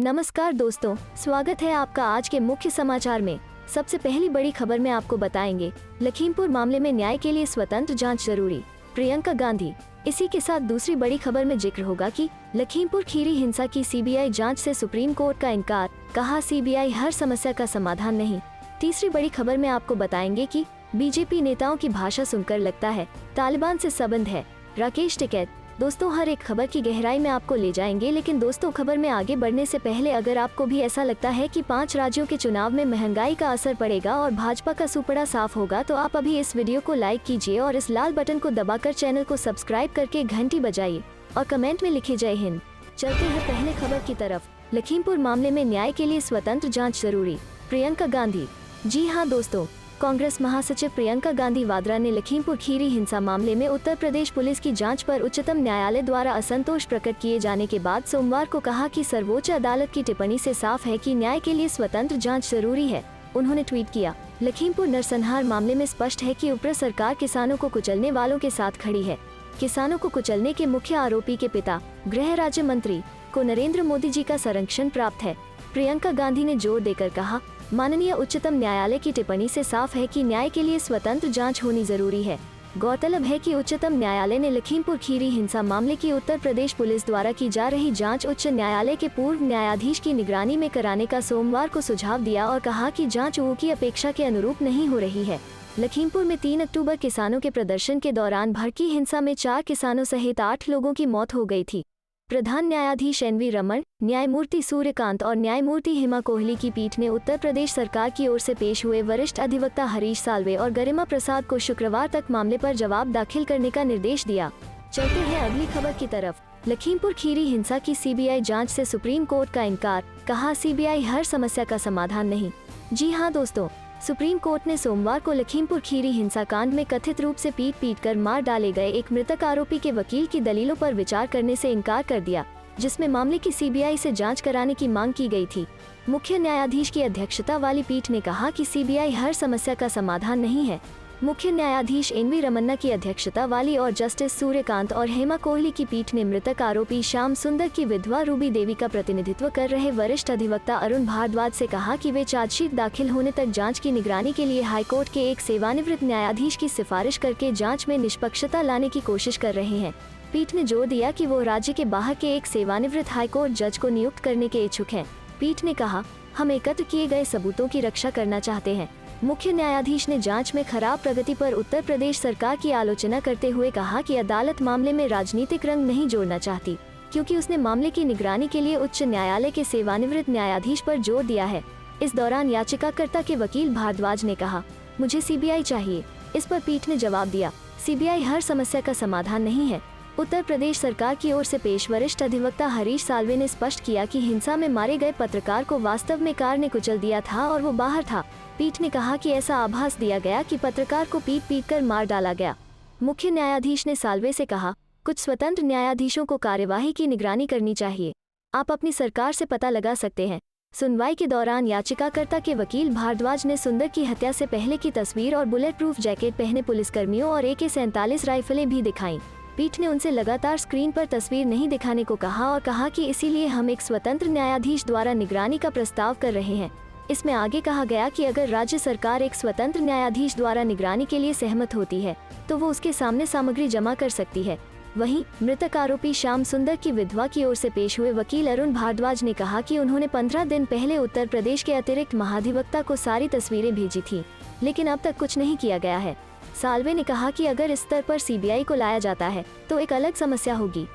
नमस्कार दोस्तों, स्वागत है आपका आज के मुख्य समाचार में। सबसे पहली बड़ी खबर में आपको बताएंगे, लखीमपुर मामले में न्याय के लिए स्वतंत्र जांच जरूरी, प्रियंका गांधी। इसी के साथ दूसरी बड़ी खबर में जिक्र होगा कि लखीमपुर खीरी हिंसा की सीबीआई जांच से सुप्रीम कोर्ट का इनकार, कहा सीबीआई हर समस्या का समाधान नहीं। तीसरी बड़ी खबर में आपको बताएंगे कि बीजेपी नेताओं की भाषा सुनकर लगता है तालिबान से संबंध है, राकेश टिकैत। दोस्तों, हर एक खबर की गहराई में आपको ले जाएंगे, लेकिन दोस्तों खबर में आगे बढ़ने से पहले अगर आपको भी ऐसा लगता है कि 5 राज्यों के चुनाव में महंगाई का असर पड़ेगा और भाजपा का सुपड़ा साफ होगा, तो आप अभी इस वीडियो को लाइक कीजिए और इस लाल बटन को दबाकर चैनल को सब्सक्राइब करके घंटी बजाइए और कमेंट में लिखिए जय हिंद। चलते हैं पहले खबर की तरफ। लखीमपुर मामले में न्याय के लिए स्वतंत्र जाँच जरूरी, प्रियंका गांधी। जी हाँ दोस्तों, कांग्रेस महासचिव प्रियंका गांधी वाड्रा ने लखीमपुर खीरी हिंसा मामले में उत्तर प्रदेश पुलिस की जांच पर उच्चतम न्यायालय द्वारा असंतोष प्रकट किए जाने के बाद सोमवार को कहा कि सर्वोच्च अदालत की टिप्पणी से साफ है कि न्याय के लिए स्वतंत्र जांच जरूरी है। उन्होंने ट्वीट किया, लखीमपुर नरसंहार मामले में स्पष्ट है कि ऊपर सरकार किसानों को कुचलने वालों के साथ खड़ी है। किसानों को कुचलने के मुख्य आरोपी के पिता, गृह राज्य मंत्री, को नरेंद्र मोदी जी का संरक्षण प्राप्त है। प्रियंका गांधी ने जोर देकर कहा, माननीय उच्चतम न्यायालय की टिप्पणी से साफ है कि न्याय के लिए स्वतंत्र जांच होनी जरूरी है। गौरतलब है कि उच्चतम न्यायालय ने लखीमपुर खीरी हिंसा मामले की उत्तर प्रदेश पुलिस द्वारा की जा रही जांच उच्च न्यायालय के पूर्व न्यायाधीश की निगरानी में कराने का सोमवार को सुझाव दिया और कहा कि जांच की अपेक्षा के अनुरूप नहीं हो रही है। लखीमपुर में 3 अक्टूबर किसानों के प्रदर्शन के दौरान भड़की हिंसा में 4 किसानों सहित 8 लोगों की मौत हो गई थी। प्रधान न्यायाधीश एन वी रमन, न्यायमूर्ति सूर्यकांत और न्यायमूर्ति हेमा कोहली की पीठ ने उत्तर प्रदेश सरकार की ओर से पेश हुए वरिष्ठ अधिवक्ता हरीश साल्वे और गरिमा प्रसाद को शुक्रवार तक मामले पर जवाब दाखिल करने का निर्देश दिया। चलते हैं अगली खबर की तरफ। लखीमपुर खीरी हिंसा की सीबीआई जांच से सुप्रीम कोर्ट का इनकार, कहा सीबीआई हर समस्या का समाधान नहीं। जी हाँ दोस्तों, सुप्रीम कोर्ट ने सोमवार को लखीमपुर खीरी हिंसा कांड में कथित रूप से पीट कर मार डाले गए एक मृतक आरोपी के वकील की दलीलों पर विचार करने से इनकार कर दिया, जिसमें मामले की सीबीआई से जांच कराने की मांग की गई थी। मुख्य न्यायाधीश की अध्यक्षता वाली पीठ ने कहा कि सीबीआई हर समस्या का समाधान नहीं है। मुख्य न्यायाधीश एन वी रमन्ना की अध्यक्षता वाली और जस्टिस सूर्यकांत और हेमा कोहली की पीठ ने मृतक आरोपी श्याम सुंदर की विधवा रूबी देवी का प्रतिनिधित्व कर रहे वरिष्ठ अधिवक्ता अरुण भारद्वाज से कहा कि वे चार्जशीट दाखिल होने तक जांच की निगरानी के लिए हाईकोर्ट के एक सेवानिवृत्त न्यायाधीश की सिफारिश करके जांच में निष्पक्षता लाने की कोशिश कर रहे हैं। पीठ ने जोर दिया कि वो राज्य के बाहर के एक सेवानिवृत्त हाईकोर्ट जज को नियुक्त करने के इच्छुक हैं। पीठ ने कहा, हम एकत्र किए गए सबूतों की रक्षा करना चाहते हैं। मुख्य न्यायाधीश ने जांच में खराब प्रगति पर उत्तर प्रदेश सरकार की आलोचना करते हुए कहा कि अदालत मामले में राजनीतिक रंग नहीं जोड़ना चाहती, क्योंकि उसने मामले की निगरानी के लिए उच्च न्यायालय के सेवानिवृत्त न्यायाधीश पर जोर दिया है। इस दौरान याचिकाकर्ता के वकील भारद्वाज ने कहा, मुझे सीबीआई चाहिए। इस पर पीठ ने जवाब दिया, सीबीआई हर समस्या का समाधान नहीं है। उत्तर प्रदेश सरकार की ओर से पेश वरिष्ठ अधिवक्ता हरीश साल्वे ने स्पष्ट किया कि हिंसा में मारे गए पत्रकार को वास्तव में कार ने कुचल दिया था और वो बाहर था। पीठ ने कहा कि ऐसा आभास दिया गया कि पत्रकार को पीट कर मार डाला गया। मुख्य न्यायाधीश ने साल्वे से कहा, कुछ स्वतंत्र न्यायाधीशों को कार्यवाही की निगरानी करनी चाहिए। आप अपनी सरकार से पता लगा सकते हैं। सुनवाई के दौरान याचिकाकर्ता के वकील भारद्वाज ने सुंदर की हत्या से पहले की तस्वीर और बुलेट प्रूफ जैकेट पहने पुलिसकर्मियों और AK-47 राइफलें भी दिखाईं। पीठ ने उनसे लगातार स्क्रीन पर तस्वीर नहीं दिखाने को कहा और कहा कि इसीलिए हम एक स्वतंत्र न्यायाधीश द्वारा निगरानी का प्रस्ताव कर रहे हैं। इसमें आगे कहा गया कि अगर राज्य सरकार एक स्वतंत्र न्यायाधीश द्वारा निगरानी के लिए सहमत होती है, तो वो उसके सामने सामग्री जमा कर सकती है। वहीं मृतक आरोपी श्याम सुंदर की विधवा की ओर से पेश हुए वकील अरुण भारद्वाज ने कहा कि उन्होंने 15 दिन पहले उत्तर प्रदेश के अतिरिक्त महाधिवक्ता को सारी तस्वीरें भेजी थी, लेकिन अब तक कुछ नहीं किया गया है। साल्वे ने कहा कि अगर इस स्तर पर सीबीआई को लाया जाता है तो एक अलग समस्या होगी।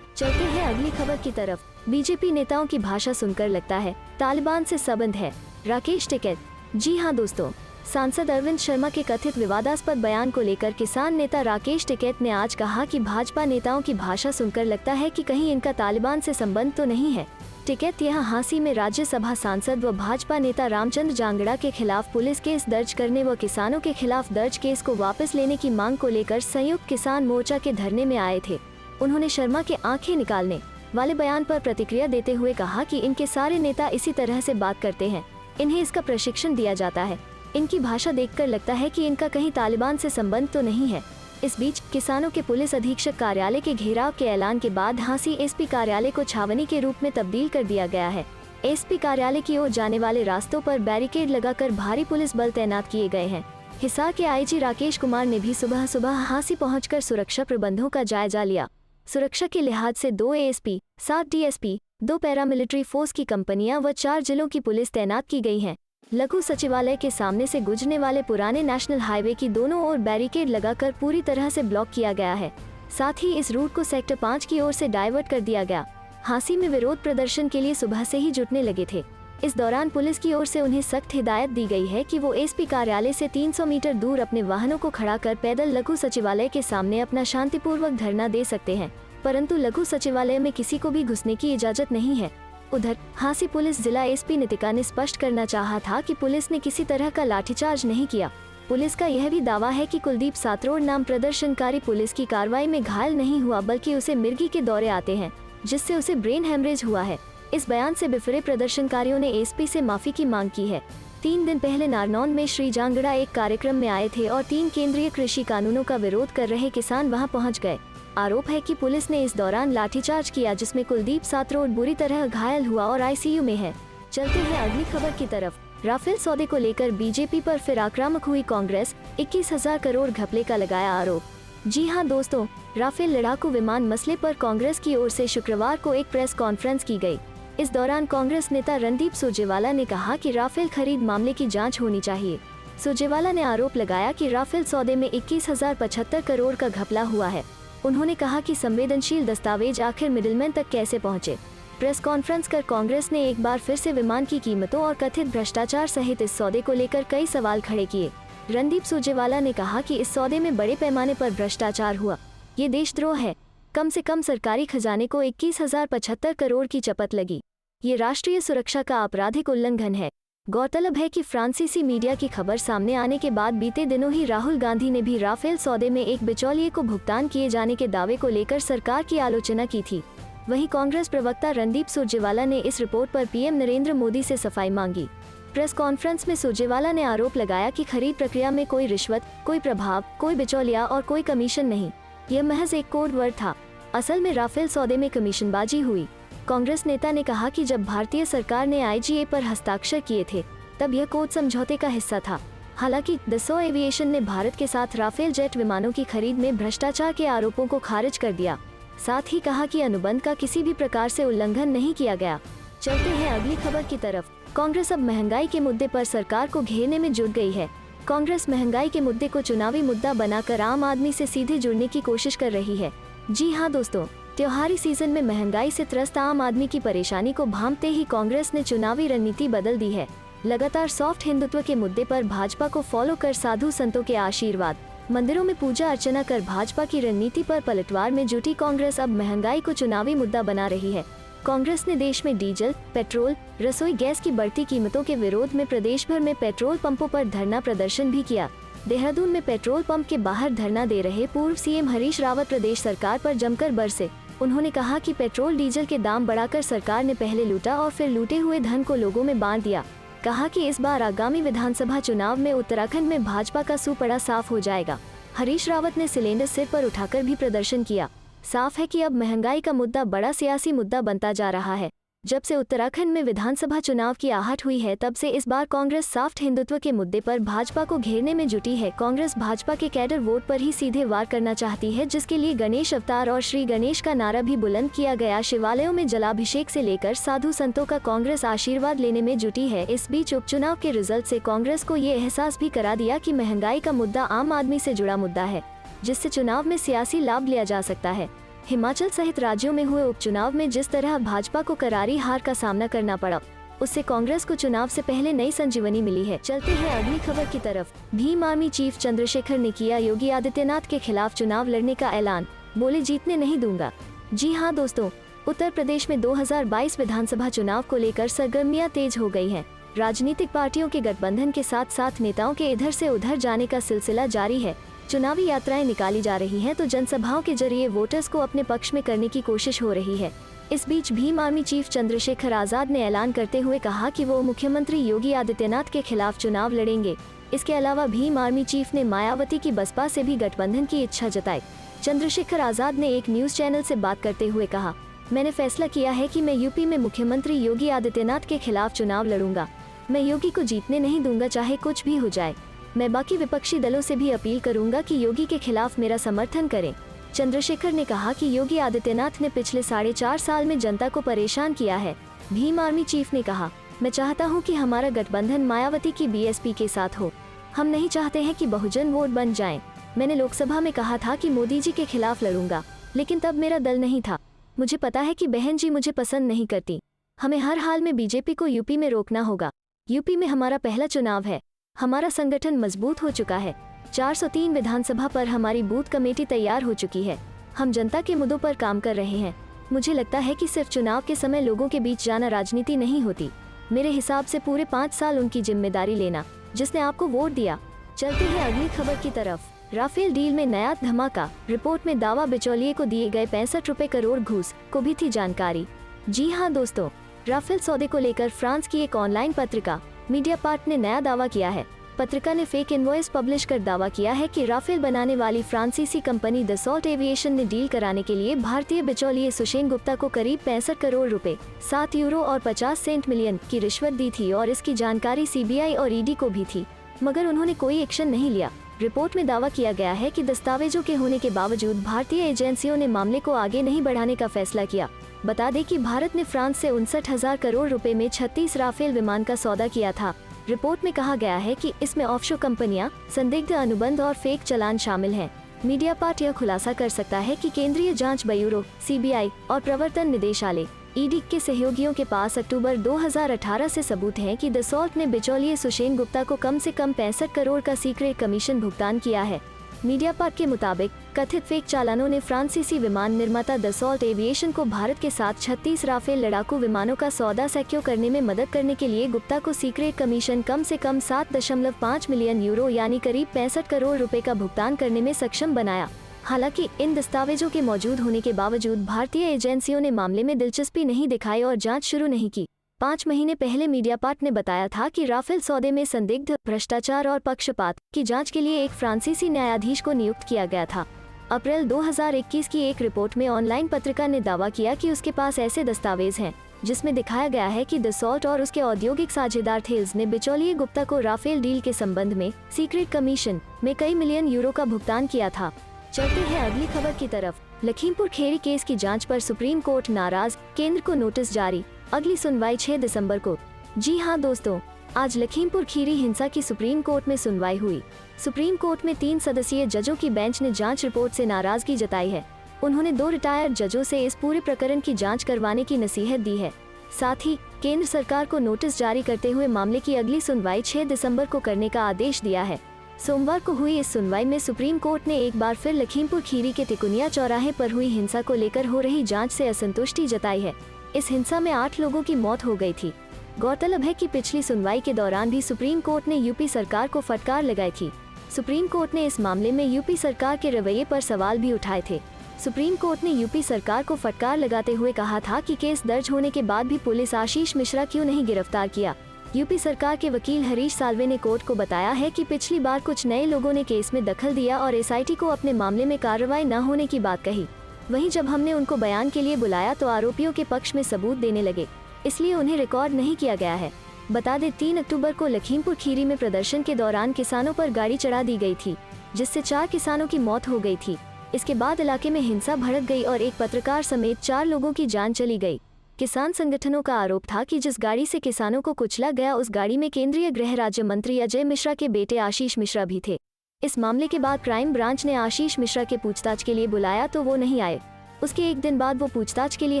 चलते हैं अगली खबर की तरफ। बीजेपी नेताओं की भाषा सुनकर लगता है तालिबान से संबंध है, राकेश टिकैत। जी हाँ दोस्तों, सांसद अरविंद शर्मा के कथित विवादास्पद बयान को लेकर किसान नेता राकेश टिकैत ने आज कहा कि भाजपा नेताओं की भाषा सुनकर लगता है कि कहीं इनका तालिबान से संबंध तो नहीं है। टिकैत यह हांसी में राज्यसभा सांसद व भाजपा नेता रामचंद्र जांगड़ा के खिलाफ पुलिस केस दर्ज करने व किसानों के खिलाफ दर्ज केस को वापस लेने की मांग को लेकर संयुक्त किसान मोर्चा के धरने में आए थे। उन्होंने शर्मा के आंखें निकालने वाले बयान पर प्रतिक्रिया देते हुए कहा कि इनके सारे नेता इसी तरह से बात करते हैं, इन्हें इसका प्रशिक्षण दिया जाता है। इनकी भाषा देखकर लगता है कि इनका कहीं तालिबान से संबंध तो नहीं है। इस बीच किसानों के पुलिस अधीक्षक कार्यालय के घेराव के ऐलान के बाद हांसी एसपी कार्यालय को छावनी के रूप में तब्दील कर दिया गया है। एसपी कार्यालय की ओर जाने वाले रास्तों पर बैरिकेड लगाकर भारी पुलिस बल तैनात किए गए हैं। हिसार के आईजी राकेश कुमार ने भी सुबह सुबह हांसी पहुंचकर सुरक्षा प्रबंधों का जायजा लिया। सुरक्षा के लिहाज से 2 एएसपी, 7 डीएसपी, 2 पैरामिलिट्री फोर्स की कंपनियां व 4 जिलों की पुलिस तैनात की गई हैं। लघु सचिवालय के सामने से गुजरने वाले पुराने नेशनल हाईवे की दोनों ओर बैरिकेड लगाकर पूरी तरह से ब्लॉक किया गया है। साथ ही इस रूट को सेक्टर 5 की ओर से डाइवर्ट कर दिया गया। हांसी में विरोध प्रदर्शन के लिए सुबह से ही जुटने लगे थे। इस दौरान पुलिस की ओर से उन्हें सख्त हिदायत दी गई है कि वो एसपी कार्यालय से 300 मीटर दूर अपने वाहनों को खड़ा कर पैदल लघु सचिवालय के सामने अपना शांतिपूर्वक धरना दे सकते हैं, परंतु लघु सचिवालय में किसी को भी घुसने की इजाजत नहीं है। उधर हांसी पुलिस जिला एसपी नितिका ने स्पष्ट करना चाहा था कि पुलिस ने किसी तरह का लाठीचार्ज नहीं किया। पुलिस का यह भी दावा है कि कुलदीप सातरोड नाम प्रदर्शनकारी पुलिस की कार्रवाई में घायल नहीं हुआ, बल्कि उसे मिर्गी के दौरे आते हैं, जिससे उसे ब्रेन हेमरेज हुआ है। इस बयान से बिफरे प्रदर्शनकारियों ने एसपी से माफी की मांग की है। 3 दिन पहले नारनौल में श्री जांगड़ा एक कार्यक्रम में आए थे और 3 केंद्रीय कृषि कानूनों का विरोध कर रहे किसान वहां पहुंच गए। आरोप है कि पुलिस ने इस दौरान लाठीचार्ज किया, जिसमें कुलदीप सातरोड बुरी तरह घायल हुआ और आईसीयू में है। चलते हैं अगली खबर की तरफ। राफेल सौदे को लेकर बीजेपी पर फिर आक्रामक हुई कांग्रेस, 21,000 करोड़ घपले का लगाया आरोप। जी हां दोस्तों, राफेल लड़ाकू विमान मसले पर कांग्रेस की ओर से शुक्रवार को एक प्रेस कॉन्फ्रेंस की गई। इस दौरान कांग्रेस नेता रणदीप सुरजेवाला ने कहा कि राफेल खरीद मामले की जांच होनी चाहिए। सुरजेवाला ने आरोप लगाया कि राफेल सौदे में 21,075 करोड़ का घपला हुआ है। उन्होंने कहा कि संवेदनशील दस्तावेज आखिर मिडिलमैन तक कैसे पहुंचे। प्रेस कॉन्फ्रेंस कर कांग्रेस ने एक बार फिर से विमान की कीमतों और कथित भ्रष्टाचार सहित इस सौदे को लेकर कई सवाल खड़े किए। रणदीप सुरजेवाला ने कहा कि इस सौदे में बड़े पैमाने पर भ्रष्टाचार हुआ, ये देशद्रोह है। कम से कम सरकारी खजाने को 21,075 करोड़ की चपत लगी। ये राष्ट्रीय सुरक्षा का आपराधिक उल्लंघन है। गौरतलब है कि फ्रांसीसी मीडिया की खबर सामने आने के बाद बीते दिनों ही राहुल गांधी ने भी राफेल सौदे में एक बिचौलिए को भुगतान किए जाने के दावे को लेकर सरकार की आलोचना की थी। वहीं कांग्रेस प्रवक्ता रणदीप सुरजेवाला ने इस रिपोर्ट पर पीएम नरेंद्र मोदी से सफाई मांगी। प्रेस कॉन्फ्रेंस में सुरजेवाला ने आरोप लगाया कि खरीद प्रक्रिया में कोई रिश्वत, कोई प्रभाव, कोई बिचौलिया और कोई कमीशन नहीं, यह महज एक कोड वर्ड था। असल में राफेल सौदे में कमीशनबाजी हुई। कांग्रेस नेता ने कहा कि जब भारतीय सरकार ने आईजीए पर हस्ताक्षर किए थे, तब यह कोड समझौते का हिस्सा था। हालांकि दसो एविएशन ने भारत के साथ राफेल जेट विमानों की खरीद में भ्रष्टाचार के आरोपों को खारिज कर दिया। साथ ही कहा कि अनुबंध का किसी भी प्रकार से उल्लंघन नहीं किया गया। चलते हैं अगली खबर की तरफ। कांग्रेस अब महंगाई के मुद्दे पर सरकार को घेरने में जुट गई है। कांग्रेस महंगाई के मुद्दे को चुनावी मुद्दा बनाकर आम आदमी से सीधे जुड़ने की कोशिश कर रही है। जी हां दोस्तों, त्योहारी सीजन में महंगाई से त्रस्त आम आदमी की परेशानी को भांपते ही कांग्रेस ने चुनावी रणनीति बदल दी है। लगातार सॉफ्ट हिंदुत्व के मुद्दे पर भाजपा को फॉलो कर साधु संतों के आशीर्वाद, मंदिरों में पूजा अर्चना कर भाजपा की रणनीति पर पलटवार में जुटी कांग्रेस अब महंगाई को चुनावी मुद्दा बना रही है। कांग्रेस ने देश में डीजल, पेट्रोल, रसोई गैस की बढ़ती कीमतों के विरोध में प्रदेश भर में पेट्रोल पंपों पर धरना प्रदर्शन भी किया। देहरादून में पेट्रोल पंप के बाहर धरना दे रहे पूर्व सीएम हरीश रावत प्रदेश सरकार पर जमकर बरसे। उन्होंने कहा कि पेट्रोल डीजल के दाम बढ़ाकर सरकार ने पहले लूटा और फिर लूटे हुए धन को लोगों में बांट दिया। कहा कि इस बार आगामी विधानसभा चुनाव में उत्तराखंड में भाजपा का सुपड़ा साफ हो जाएगा। हरीश रावत ने सिलेंडर सिर पर उठाकर भी प्रदर्शन किया। साफ है कि अब महंगाई का मुद्दा बड़ा सियासी मुद्दा बनता जा रहा है। जब से उत्तराखंड में विधानसभा चुनाव की आहट हुई है, तब से इस बार कांग्रेस सॉफ्ट हिंदुत्व के मुद्दे पर भाजपा को घेरने में जुटी है। कांग्रेस भाजपा के कैडर वोट पर ही सीधे वार करना चाहती है, जिसके लिए गणेश अवतार और श्री गणेश का नारा भी बुलंद किया गया। शिवालयों में जलाभिषेक से लेकर साधु संतों का कांग्रेस आशीर्वाद लेने में जुटी है। इस बीच उपचुनाव के रिजल्ट से कांग्रेस को ये एहसास भी करा दिया कि महंगाई का मुद्दा आम आदमी से जुड़ा मुद्दा है, जिससे चुनाव में सियासी लाभ लिया जा सकता है। हिमाचल सहित राज्यों में हुए उपचुनाव में जिस तरह भाजपा को करारी हार का सामना करना पड़ा, उससे कांग्रेस को चुनाव से पहले नई संजीवनी मिली है। चलते हैं अगली खबर की तरफ। भीम आर्मी चीफ चंद्रशेखर ने किया योगी आदित्यनाथ के खिलाफ चुनाव लड़ने का ऐलान, बोले जीतने नहीं दूंगा। जी हां दोस्तों, उत्तर प्रदेश में 2022 विधानसभा चुनाव को लेकर सरगर्मियां तेज हो गई हैं। राजनीतिक पार्टियों के गठबंधन के साथ साथ नेताओं के इधर से उधर जाने का सिलसिला जारी है। चुनावी यात्राएं निकाली जा रही हैं, तो जनसभाओं के जरिए वोटर्स को अपने पक्ष में करने की कोशिश हो रही है। इस बीच भीम आर्मी चीफ चंद्रशेखर आजाद ने ऐलान करते हुए कहा कि वो मुख्यमंत्री योगी आदित्यनाथ के खिलाफ चुनाव लड़ेंगे। इसके अलावा भीम आर्मी चीफ ने मायावती की बसपा से भी गठबंधन की इच्छा जताई। चंद्रशेखर आजाद ने एक न्यूज चैनल से बात करते हुए कहा, मैंने फैसला किया है कि मैं यूपी में मुख्यमंत्री योगी आदित्यनाथ के खिलाफ चुनाव लड़ूंगा। मैं योगी को जीतने नहीं दूंगा, चाहे कुछ भी हो जाए। मैं बाकी विपक्षी दलों से भी अपील करूंगा कि योगी के खिलाफ मेरा समर्थन करें। चंद्रशेखर ने कहा कि योगी आदित्यनाथ ने पिछले 4.5 साल में जनता को परेशान किया है। भीम आर्मी चीफ ने कहा, मैं चाहता हूं कि हमारा गठबंधन मायावती की बीएसपी के साथ हो। हम नहीं चाहते हैं कि बहुजन वोट बन जाएं। मैंने लोकसभा में कहा था कि मोदी जी के खिलाफ लड़ूंगा, लेकिन तब मेरा दल नहीं था। मुझे पता है कि बहन जी मुझे पसंद नहीं करती। हमें हर हाल में बीजेपी को यूपी में रोकना होगा। यूपी में हमारा पहला चुनाव है। हमारा संगठन मजबूत हो चुका है। 403 विधानसभा पर हमारी बूथ कमेटी तैयार हो चुकी है। हम जनता के मुद्दों पर काम कर रहे हैं। मुझे लगता है कि सिर्फ चुनाव के समय लोगों के बीच जाना राजनीति नहीं होती। मेरे हिसाब से पूरे 5 साल उनकी जिम्मेदारी लेना, जिसने आपको वोट दिया। चलते हैं अगली खबर की तरफ। राफेल डील में नया धमाका। रिपोर्ट में दावा, बिचौलिए को दिए गए 65 करोड़ घूस को भी थी जानकारी। जी हाँ दोस्तों, राफेल सौदे को लेकर फ्रांस की एक ऑनलाइन पत्रिका मीडियापार्ट ने नया दावा किया है। पत्रिका ने फेक इनवॉइस पब्लिश कर दावा किया है कि राफेल बनाने वाली फ्रांसीसी कंपनी दसॉल्ट एविएशन ने डील कराने के लिए भारतीय बिचौलिए सुषेण गुप्ता को करीब 65 करोड़ रुपए, 7 यूरो और 50 सेंट मिलियन की रिश्वत दी थी और इसकी जानकारी सीबीआई और ईडी को भी थी, मगर उन्होंने कोई एक्शन नहीं लिया। रिपोर्ट में दावा किया गया है कि दस्तावेजों के होने के बावजूद भारतीय एजेंसियों ने मामले को आगे नहीं बढ़ाने का फैसला किया। बता दें कि भारत ने फ्रांस से 59,000 करोड़ रुपए में 36 राफेल विमान का सौदा किया था। रिपोर्ट में कहा गया है कि इसमें ऑफशोर कंपनियां, संदिग्ध अनुबंध और फेक चालान शामिल हैं। मीडियापार्ट यह खुलासा कर सकता है कि केंद्रीय जांच ब्यूरो, सीबीआई और प्रवर्तन निदेशालय, ईडी के सहयोगियों के पास अक्टूबर 2018 से सबूत हैं कि दसॉल्ट ने बिचौलिए सुषेण गुप्ता को कम से कम 65 करोड़ का सीक्रेट कमीशन भुगतान किया है। मीडियापार्ट के मुताबिक कथित फेक चालानों ने फ्रांसीसी विमान निर्माता दसॉल्ट एविएशन को भारत के साथ 36 राफेल लड़ाकू विमानों का सौदा सिक्योर करने में मदद करने के लिए गुप्ता को सीक्रेट कमीशन कम से कम 7.5 मिलियन यूरो यानी करीब 65 करोड़ रुपए का भुगतान करने में सक्षम बनाया। हालांकि इन दस्तावेजों के मौजूद होने के बावजूद भारतीय एजेंसियों ने मामले में दिलचस्पी नहीं दिखाई और जांच शुरू नहीं की। 5 महीने पहले मीडियापार्ट ने बताया था कि राफेल सौदे में संदिग्ध, भ्रष्टाचार और पक्षपात की जांच के लिए एक फ्रांसीसी न्यायाधीश को नियुक्त किया गया था। अप्रैल 2021 की एक रिपोर्ट में ऑनलाइन पत्रिका ने दावा किया कि उसके पास ऐसे दस्तावेज हैं जिसमें दिखाया गया है कि दसॉल्ट और उसके औद्योगिक साझेदार थेल्स ने बिचौलिए गुप्ता को राफेल डील के संबंध में सीक्रेट कमीशन में कई मिलियन यूरो का भुगतान किया था। चलते हैं अगली खबर की तरफ। लखीमपुर खीरी केस की जांच पर सुप्रीम कोर्ट नाराज, केंद्र को नोटिस जारी। अगली सुनवाई 6 दिसंबर को। जी हां दोस्तों, आज लखीमपुर खीरी हिंसा की सुप्रीम कोर्ट में सुनवाई हुई। सुप्रीम कोर्ट में 3 सदस्यीय जजों की बेंच ने जांच रिपोर्ट से नाराजगी जताई है। उन्होंने 2 रिटायर्ड जजों से इस पूरे प्रकरण की जांच करवाने की नसीहत दी है। साथ ही केंद्र सरकार को नोटिस जारी करते हुए मामले की अगली सुनवाई 6 दिसंबर को करने का आदेश दिया है। सोमवार को हुई इस सुनवाई में सुप्रीम कोर्ट ने एक बार फिर लखीमपुर खीरी के तिकुनिया चौराहे पर हुई हिंसा को लेकर हो रही जांच से असंतुष्टि जताई है। इस हिंसा में 8 लोगों की मौत हो गई थी। गौरतलब है कि पिछली सुनवाई के दौरान भी सुप्रीम कोर्ट ने यूपी सरकार को फटकार लगाई थी। सुप्रीम कोर्ट ने इस मामले में यूपी सरकार के रवैये पर सवाल भी उठाए थे। सुप्रीम कोर्ट ने यूपी सरकार को फटकार लगाते हुए कहा था कि केस दर्ज होने के बाद भी पुलिस आशीष मिश्रा क्यों नहीं गिरफ्तार किया। यूपी सरकार के वकील हरीश साल्वे ने कोर्ट को बताया है कि पिछली बार कुछ नए लोगों ने केस में दखल दिया और एसआईटी को अपने मामले में कार्रवाई न होने की बात कही। वहीं जब हमने उनको बयान के लिए बुलाया तो आरोपियों के पक्ष में सबूत देने लगे, इसलिए उन्हें रिकॉर्ड नहीं किया गया है। बता दें 3 अक्टूबर को लखीमपुर खीरी में प्रदर्शन के दौरान किसानों पर गाड़ी चढ़ा दी गई थी, जिससे 4 किसानों की मौत हो गई थी। इसके बाद इलाके में हिंसा भड़क गई और एक पत्रकार समेत 4 लोगों की जान चली गई। किसान संगठनों का आरोप था कि जिस गाड़ी से किसानों को कुचला गया उस गाड़ी में केंद्रीय गृह राज्य मंत्री अजय मिश्रा के बेटे आशीष मिश्रा भी थे। इस मामले के बाद क्राइम ब्रांच ने आशीष मिश्रा के पूछताछ के लिए बुलाया तो वो नहीं आए। उसके एक दिन बाद वो पूछताछ के लिए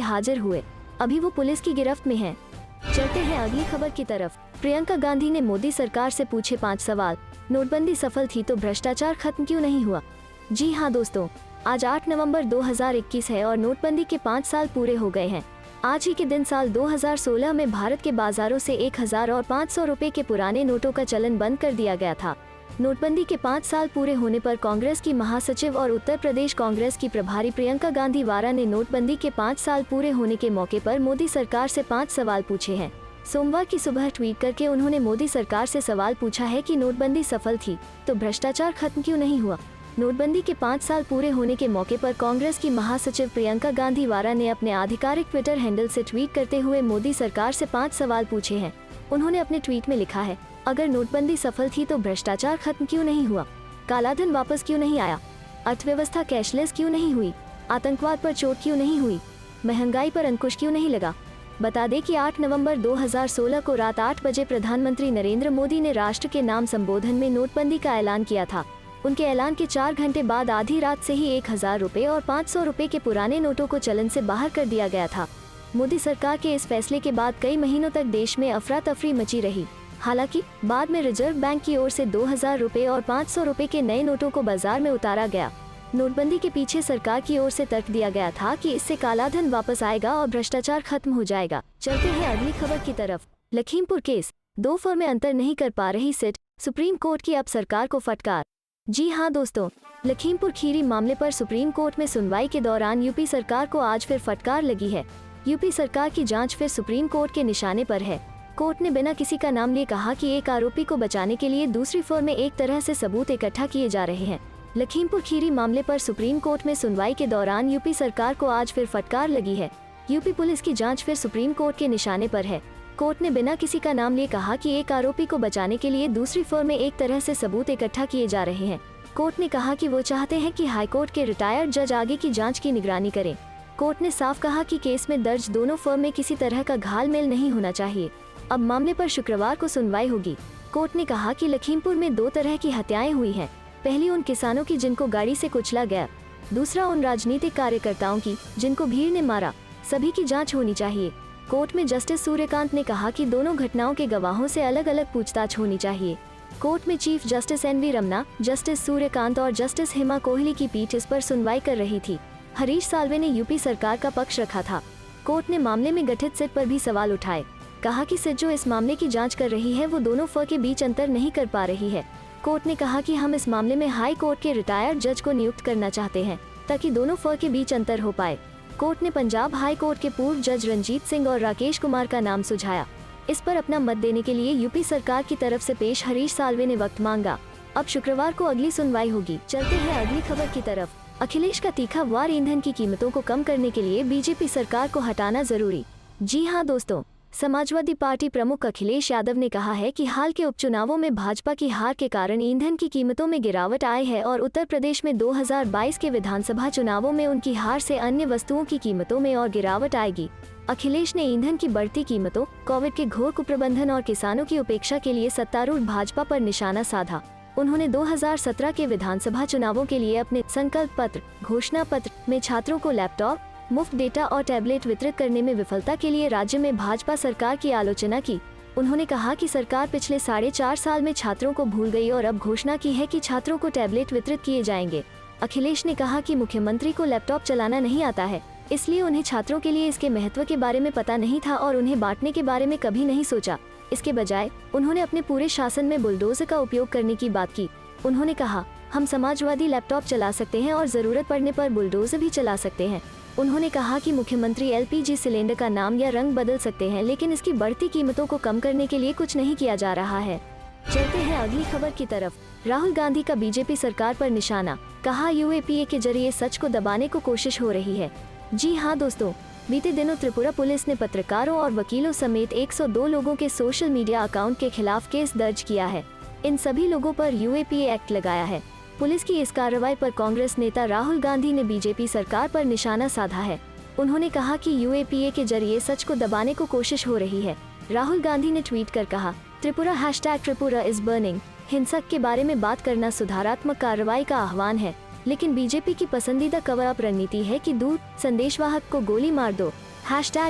हाजिर हुए। अभी वो पुलिस की गिरफ्त में हैं। चलते हैं अगली खबर की तरफ। प्रियंका गांधी ने मोदी सरकार से पूछे 5 सवाल। नोटबंदी सफल थी तो भ्रष्टाचार खत्म क्यों नहीं हुआ? जी हाँ दोस्तों, आज 8 नवंबर 2021 है और नोटबंदी के 5 साल पूरे हो गए हैं। आज ही के दिन साल 2016 में भारत के बाजारों से 1000 और 500 रुपए के पुराने नोटों का चलन बंद कर दिया गया था। नोटबंदी के 5 साल पूरे होने पर कांग्रेस की महासचिव और उत्तर प्रदेश कांग्रेस की प्रभारी प्रियंका गांधी वारा ने नोटबंदी के 5 साल पूरे होने के मौके पर मोदी सरकार से 5 सवाल पूछे हैं। सोमवार की सुबह ट्वीट करके उन्होंने मोदी सरकार से सवाल पूछा है कि नोटबंदी सफल थी तो भ्रष्टाचार खत्म क्यों नहीं हुआ। नोटबंदी के 5 साल पूरे होने के मौके पर कांग्रेस की महासचिव प्रियंका गांधी वारा ने अपने आधिकारिक ट्विटर हैंडल से ट्वीट करते हुए मोदी सरकार से 5 सवाल पूछे हैं। उन्होंने अपने ट्वीट में लिखा है, अगर नोटबंदी सफल थी तो भ्रष्टाचार खत्म क्यों नहीं हुआ, कालाधन वापस क्यों नहीं आया, अर्थव्यवस्था कैशलेस क्यों नहीं हुई, आतंकवाद पर चोट क्यों नहीं हुई, महंगाई पर अंकुश क्यों नहीं लगा। बता दें कि 8 नवंबर 2016 को रात 8 बजे प्रधानमंत्री नरेंद्र मोदी ने राष्ट्र के नाम संबोधन में नोटबंदी का ऐलान किया था। उनके ऐलान के 4 घंटे बाद आधी रात से ही 1000 रुपए और 500 रुपए के पुराने नोटों को चलन से बाहर कर दिया गया था। मोदी सरकार के इस फैसले के बाद कई महीनों तक देश में अफरा तफरी मची रही। हालांकि बाद में रिजर्व बैंक की ओर से 2000 रुपए और 500 रुपए के नए नोटों को बाजार में उतारा गया। नोटबंदी के पीछे सरकार की ओर से तर्क दिया गया था कि इससे कालाधन वापस आएगा और भ्रष्टाचार खत्म हो जाएगा। चलते हैं अगली खबर की तरफ। लखीमपुर केस, 2 फर्म में अंतर नहीं कर पा रही सिट, सुप्रीम कोर्ट की अब सरकार को फटकार। जी हां दोस्तों, लखीमपुर खीरी मामले पर सुप्रीम कोर्ट में सुनवाई के दौरान यूपी सरकार को आज फिर फटकार लगी है। यूपी सरकार की जांच फिर सुप्रीम कोर्ट के निशाने पर है। कोर्ट ने बिना किसी का नाम लिए कहा कि एक आरोपी को बचाने के लिए दूसरी फर्म में एक तरह से सबूत इकट्ठा किए जा रहे हैं। लखीमपुर खीरी मामले पर सुप्रीम कोर्ट में सुनवाई के दौरान यूपी सरकार को आज फिर फटकार लगी है। यूपी पुलिस की जांच फिर सुप्रीम कोर्ट के निशाने पर है। कोर्ट ने बिना किसी का नाम लिए कहा कि एक आरोपी को बचाने के लिए दूसरी फर्म में एक तरह से सबूत इकट्ठा किए जा रहे हैं। कोर्ट ने कहा कि वो चाहते हैं कि हाईकोर्ट के रिटायर्ड जज आगे की जांच की निगरानी करें। कोर्ट ने साफ कहा कि केस में दर्ज दोनों फर्म में किसी तरह का घालमेल नहीं होना चाहिए। अब मामले पर शुक्रवार को सुनवाई होगी। कोर्ट ने कहा कि लखीमपुर में 2 तरह की हत्याएं हुई हैं। पहली उन किसानों की जिनको गाड़ी से कुचला गया, दूसरा उन राजनीतिक कार्यकर्ताओं की जिनको भीड़ ने मारा। सभी की जांच होनी चाहिए। कोर्ट में जस्टिस सूर्यकांत ने कहा कि दोनों घटनाओं के गवाहों से अलग अलग पूछताछ होनी चाहिए। कोर्ट में chief justice NV Ramana, justice Suryakant और जस्टिस हेमा कोहली की पीठ इस पर सुनवाई कर रही थी। हरीश साल्वे ने यूपी सरकार का पक्ष रखा था। कोर्ट ने मामले में गठित सिट पर भी सवाल उठाए। कहा कि सिट जो इस मामले की जांच कर रही है वो दोनों फर्म के बीच अंतर नहीं कर पा रही है। कोर्ट ने कहा कि हम इस मामले में हाई कोर्ट के रिटायर्ड जज को नियुक्त करना चाहते हैं ताकि दोनों फर्म के बीच अंतर हो पाए। कोर्ट ने पंजाब हाई कोर्ट के पूर्व जज रंजीत सिंह और राकेश कुमार का नाम सुझाया। इस पर अपना मत देने के लिए यूपी सरकार की तरफ से पेश हरीश साल्वे ने वक्त मांगा। अब शुक्रवार को अगली सुनवाई होगी। चलते हैं अगली खबर की तरफ। अखिलेश का तीखा वार, ईंधन की कीमतों को कम करने के लिए बीजेपी सरकार को हटाना जरूरी। जी हां दोस्तों, समाजवादी पार्टी प्रमुख अखिलेश यादव ने कहा है कि हाल के उपचुनावों में भाजपा की हार के कारण ईंधन की कीमतों में गिरावट आई है और उत्तर प्रदेश में 2022 के विधानसभा चुनावों में उनकी हार से अन्य वस्तुओं की कीमतों में और गिरावट आएगी। अखिलेश ने ईंधन की बढ़ती कीमतों, कोविड के घोर कुप्रबंधन और किसानों की उपेक्षा के लिए सत्तारूढ़ भाजपा पर निशाना साधा। उन्होंने 2017 के विधानसभा चुनावों के लिए अपने संकल्प पत्र, घोषणा पत्र में छात्रों को लैपटॉप, मुफ्त डेटा और टैबलेट वितरित करने में विफलता के लिए राज्य में भाजपा सरकार की आलोचना की। उन्होंने कहा कि सरकार पिछले 4.5 साल में छात्रों को भूल गई और अब घोषणा की है कि छात्रों को टैबलेट वितरित किए जाएंगे। अखिलेश ने कहा कि मुख्यमंत्री को लैपटॉप चलाना नहीं आता है, इसलिए उन्हें छात्रों के लिए इसके महत्व के बारे में पता नहीं था और उन्हें बांटने के बारे में कभी नहीं सोचा। इसके बजाय उन्होंने अपने पूरे शासन में बुलडोजर का उपयोग करने की बात की। उन्होंने कहा, हम समाजवादी लैपटॉप चला सकते हैं और जरूरत पड़ने पर बुलडोजर भी चला सकते हैं। उन्होंने कहा कि मुख्यमंत्री LPG सिलेंडर का नाम या रंग बदल सकते हैं, लेकिन इसकी बढ़ती कीमतों को कम करने के लिए कुछ नहीं किया जा रहा है। चलते हैं अगली खबर की तरफ। राहुल गांधी का बीजेपी सरकार पर निशाना, कहा UAPA के जरिए सच को दबाने को कोशिश हो रही है। जी हां दोस्तों, बीते दिनों त्रिपुरा पुलिस ने पत्रकारों और वकीलों समेत 102 लोगों के सोशल मीडिया अकाउंट के खिलाफ केस दर्ज किया है। इन सभी लोगों पर UAPA एक्ट लगाया है। पुलिस की इस कार्रवाई पर कांग्रेस नेता राहुल गांधी ने बीजेपी सरकार पर निशाना साधा है। उन्होंने कहा कि UAPA के जरिए सच को दबाने को कोशिश हो रही है। राहुल गांधी ने ट्वीट कर कहा, त्रिपुरा #त्रिपुरा इज बर्निंग। हिंसक के बारे में बात करना सुधारात्मक कार्रवाई का आह्वान है, लेकिन बीजेपी की पसंदीदा कवर अप रणनीति है कि दूर संदेशवाहक को गोली मार दो।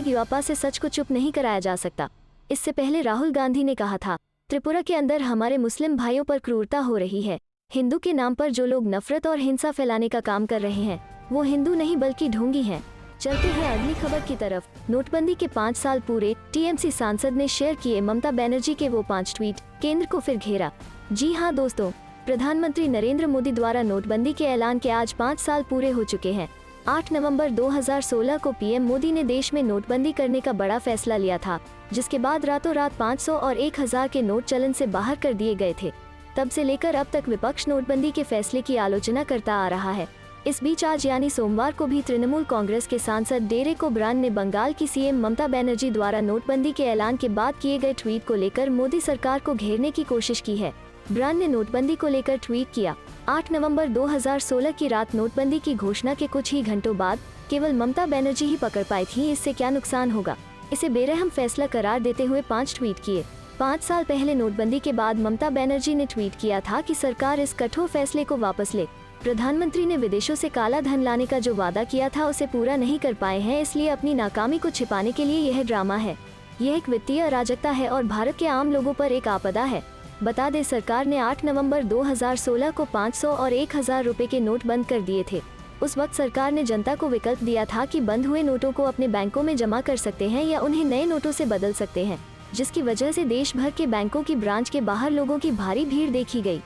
#युवापा से सच को चुप नहीं कराया जा सकता। इससे पहले राहुल गांधी ने कहा था, त्रिपुरा के अंदर हमारे मुस्लिम भाइयों पर क्रूरता हो रही है। हिंदू के नाम पर जो लोग नफरत और हिंसा फैलाने का काम कर रहे हैं वो हिंदू नहीं बल्कि ढोंगी हैं। चलते हैं अगली खबर की तरफ। नोटबंदी के 5 साल पूरे, TMC सांसद ने शेयर किए ममता बनर्जी के वो 5 ट्वीट, केंद्र को फिर घेरा। जी हां दोस्तों, प्रधानमंत्री नरेंद्र मोदी द्वारा नोटबंदी के ऐलान के आज 5 साल पूरे हो चुके हैं। 8 नवंबर 2016 को PM मोदी ने देश में नोटबंदी करने का बड़ा फैसला लिया था, जिसके बाद रातों रात 500 और 1000 के नोट चलन से बाहर कर दिए गए थे। तब से लेकर अब तक विपक्ष नोटबंदी के फैसले की आलोचना करता आ रहा है। इस बीच आज यानी सोमवार को भी तृणमूल कांग्रेस के सांसद डेरेक ओब्रायन ने बंगाल की सीएम ममता बनर्जी द्वारा नोटबंदी के ऐलान के बाद किए गए ट्वीट को लेकर मोदी सरकार को घेरने की कोशिश की है। ओब्रायन ने नोटबंदी को लेकर ट्वीट किया, 8 नवंबर 2016 की रात नोटबंदी की घोषणा के कुछ ही घंटों बाद केवल ममता बनर्जी ही पकड़ पाई थी, इससे क्या नुकसान होगा। इसे बेरहम फैसला करार देते हुए 5 ट्वीट किए। 5 साल पहले नोटबंदी के बाद ममता बनर्जी ने ट्वीट किया था कि सरकार इस कठोर फैसले को वापस ले। प्रधानमंत्री ने विदेशों से काला धन लाने का जो वादा किया था उसे पूरा नहीं कर पाए हैं, इसलिए अपनी नाकामी को छिपाने के लिए यह ड्रामा है। यह एक वित्तीय अराजकता है और भारत के आम लोगों पर एक आपदा है। बता दें, सरकार ने 8 नवंबर 2016 को 500 और 1000 रुपए के नोट बंद कर दिए थे। उस वक्त सरकार ने जनता को विकल्प दिया था कि बंद हुए नोटों को अपने बैंकों में जमा कर सकते हैं या उन्हें नए नोटों से बदल सकते हैं, जिसकी वजह से देश भर के बैंकों की ब्रांच के बाहर लोगों की भारी भीड़ देखी गई।